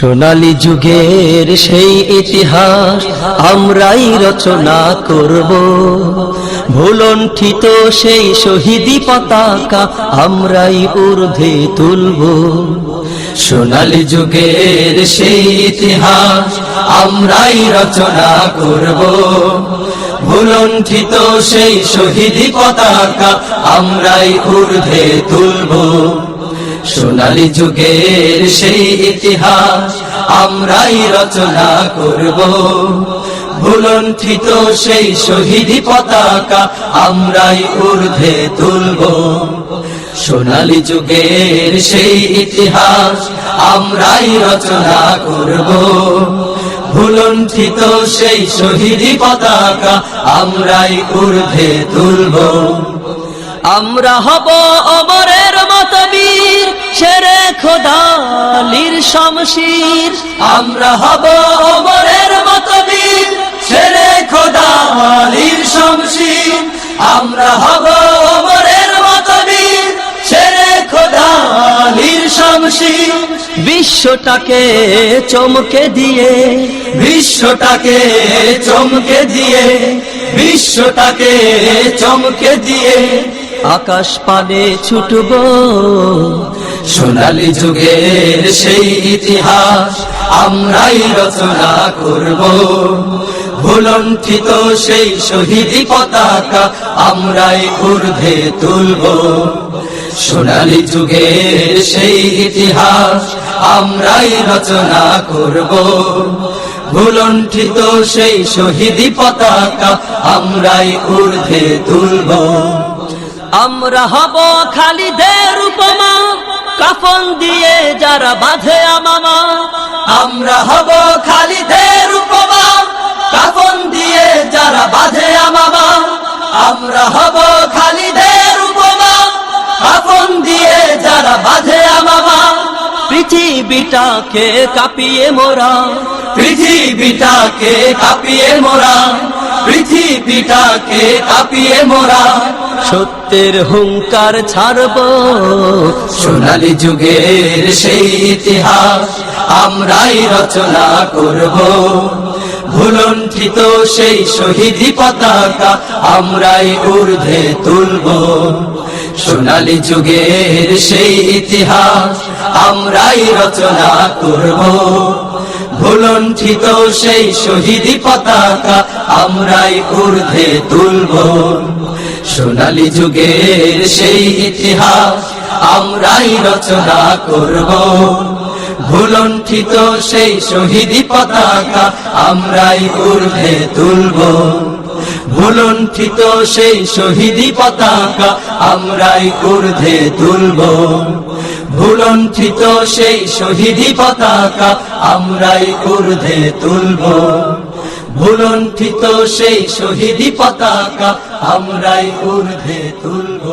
সোনালী যুগের সেই ইতিহাস আমরাই রচনা করব, ভুলণ্ঠিত সেই শহীদি পতাকা আমরাই ঊর্ধ্বে তুলব। সোনালী যুগের সেই ইতিহাস আমরাই রচনা করব, ভুলণ্ঠিত সেই শহীদি পতাকা আমরাই ঊর্ধ্বে তুলব। সোনালী যুগের সেই ইতিহাস আমরাই রচনা করব, ভুলণ্ঠিত সেই শহীদি পতাকা আমরাই ঊর্ধ্বে তুলব। সোনালী যুগের সেই ইতিহাস আমরাই রচনা করব, ভুলণ্ঠিত সেই শহীদি পতাকা আমরাই ঊর্ধ্বে তুলব। আমরা হব অমরের মতো বীর, শেরে খোদা আলীর শমশীর। আমরা হব অমরের মতো বীর, শেরে খোদা আলীর শমশীর। আমরা হব অমরের মতো বীর, শেরে খোদা আলীর শমশীর। বিশ্বটাকে চমকে দিয়ে, বিশ্বটাকে চমকে দিয়ে, বিশ্বটাকে চমকে দিয়ে আকাশ পানে ছুটব। সোনালী যুগের সেই ইতিহাস আমরাই রচনা করব, ভুলণ্ঠিত সেই শহীদি পতাকা আমরাই ঊর্ধ্বে তুলব। সোনালী যুগের সেই ইতিহাস আমরাই রচনা করব, ভুলণ্ঠিত সেই শহীদি পতাকা আমরাই ঊর্ধ্বে তুলব। আমরা হব খালিদের উপমা, কাফন দিয়ে যারা বাঁধে আমামা। আমরা হব খালিদের উপমা, কাফন দিয়ে যারা বাঁধে আমামা। আমরা হব খালিদের উপমা, কাফন দিয়ে যারা বাঁধে আমামা। পৃথিবীটাকে কাঁপিয়ে মোরা, পৃথিবীটাকে কাঁপিয়ে মোরা, পৃথিবীটাকে কাঁপিয়ে মোরা সত্যের হুঙ্কার ছাড়ব। সোনালী যুগের সেই ইতিহাস আমরাই রচনা করব, ভুলণ্ঠিত সেই শহীদি পতাকা আমরাই ঊর্ধ্বে তুলব। সোনালী যুগের সেই ইতিহাস আমরাই রচনা করব, ভুলণ্ঠিত সেই শহীদি পতাকা আমরাই ঊর্ধ্বে তুলব। সোনালী যুগের সেই ইতিহাস আমরাই রচনা করব, ভুলণ্ঠিত সেই শহীদি পতাকা আমরাই ঊর্ধ্বে তুলব। ভুলণ্ঠিত সেই শহীদি পতাকা আমরাই ঊর্ধ্বে তুলব। ভুলণ্ঠিত সেই শহীদি পতাকা আমরাই ঊর্ধ্বে তুলব। ভুলণ্ঠিত সেই শহীদি পতাকা আমরাই ঊর্ধ্বে তুলব।